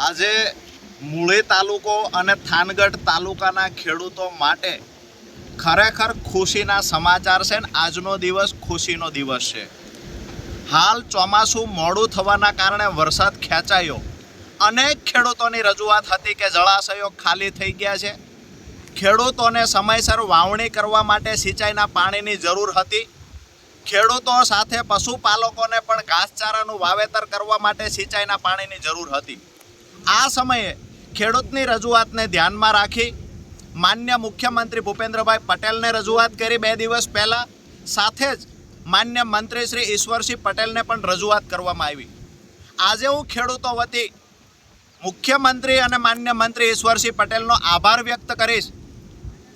આજે મૂળી તાલુકો અને થાનગઢ તાલુકાના ખેડૂતો માટે ખરેખર ખુશીના સમાચાર છે ને આજનો દિવસ ખુશીનો દિવસ છે. હાલ ચોમાસું મોડું થવાના કારણે વરસાદ ખેંચાયો. અનેક ખેડૂતોની રજૂઆત હતી કે જળાશયો ખાલી થઈ ગયા છે. ખેડૂતોને સમયસર વાવણી કરવા માટે સિંચાઈના પાણીની જરૂર હતી. ખેડૂતો સાથે પશુપાલકોને પણ ઘાસચારાનું વાવેતર કરવા માટે સિંચાઈના પાણીની જરૂર હતી. આ સમયે ખેડૂતની રજૂઆતને ધ્યાનમાં રાખી માન્ય મુખ્યમંત્રી ભૂપેન્દ્રભાઈ પટેલને રજૂઆત કરી 2 દિવસ પહેલાં. સાથે જ માન્ય મંત્રી શ્રી ઈશ્વરસિંહ પટેલને પણ રજૂઆત કરવામાં આવી. આજે હું ખેડૂતો વતી મુખ્યમંત્રી અને માન્ય મંત્રી ઈશ્વરસિંહ પટેલનો આભાર વ્યક્ત કરીશ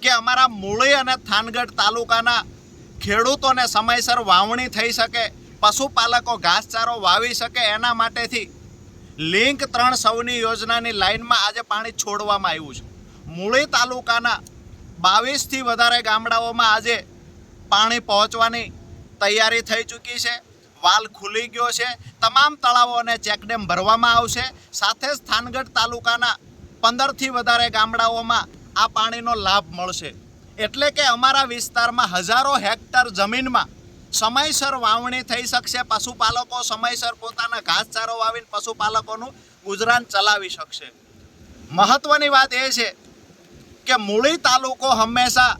કે અમારા મૂળી અને થાનગઢ તાલુકાના ખેડૂતોને સમયસર વાવણી થઈ શકે, પશુપાલકો ઘાસચારો વાવી શકે એના માટેથી લિંક 3 સૌની યોજનાની લાઇનમાં આજે પાણી છોડવામાં આવ્યું છે. મૂળી તાલુકાના 22થી વધારે ગામડાઓમાં આજે પાણી પહોંચવાની તૈયારી થઈ ચૂકી છે. વાલ ખુલી ગયો છે. તમામ તળાવો અને ચેકડેમ ભરવામાં આવશે. સાથે જ થાનગઢ તાલુકાના 15થી વધારે ગામડાઓમાં આ પાણીનો લાભ મળશે. એટલે કે અમારા વિસ્તારમાં હજારો હેક્ટર જમીનમાં સમયસર વાવણી થઈ શકશે. પશુપાલકો સમયસર પોતાના ઘાસચારો વાવીને પશુપાલકોનું ગુજરાન ચલાવી શકશે. મહત્વની વાત એ છે કે મૂળી તાલુકો હંમેશા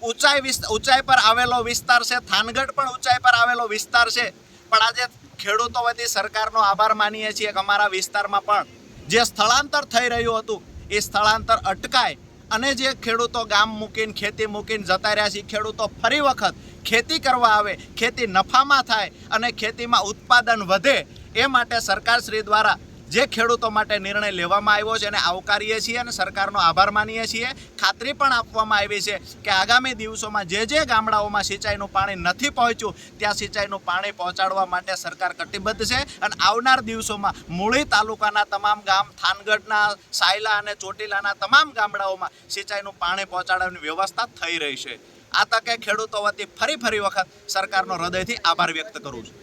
ઊંચાઈ પર આવેલો વિસ્તાર છે. થાનગઢ પણ ઊંચાઈ પર આવેલો વિસ્તાર છે. પણ આજે ખેડૂતો વતી સરકારનો આભાર માનીએ છીએ કે અમારા વિસ્તારમાં પણ જે સ્થળાંતર થઈ રહ્યું હતું એ સ્થળાંતર અટકાય અને જે ખેડૂતો ગામ મૂકીને ખેતી મૂકીને જતા રહ્યા છે, ખેડૂતો ફરી વખત ખેતી કરવા આવે, ખેતી નફામાં થાય અને ખેતીમાં ઉત્પાદન વધે એ માટે સરકારશ્રી દ્વારા જે ખેડૂતો માટે નિર્ણય લેવામાં આવ્યો છે એને આવકારીએ છીએ અને સરકારનો આભાર માનીએ છીએ. ખાતરી પણ આપવામાં આવી છે કે આગામી દિવસોમાં જે ગામડાઓમાં સિંચાઈનું પાણી નથી પહોંચ્યું ત્યાં સિંચાઈનું પાણી પહોંચાડવા માટે સરકાર કટિબદ્ધ છે. અને આવનાર દિવસોમાં મૂળી તાલુકાના તમામ ગામ, થાનગઢના, સાયલા અને ચોટીલાના તમામ ગામડાઓમાં સિંચાઈનું પાણી પહોંચાડવાની વ્યવસ્થા થઈ રહી છે. આ તકે ખેડૂતો વતી ફરી વખત સરકારનો હૃદયથી આભાર વ્યક્ત કરું છું.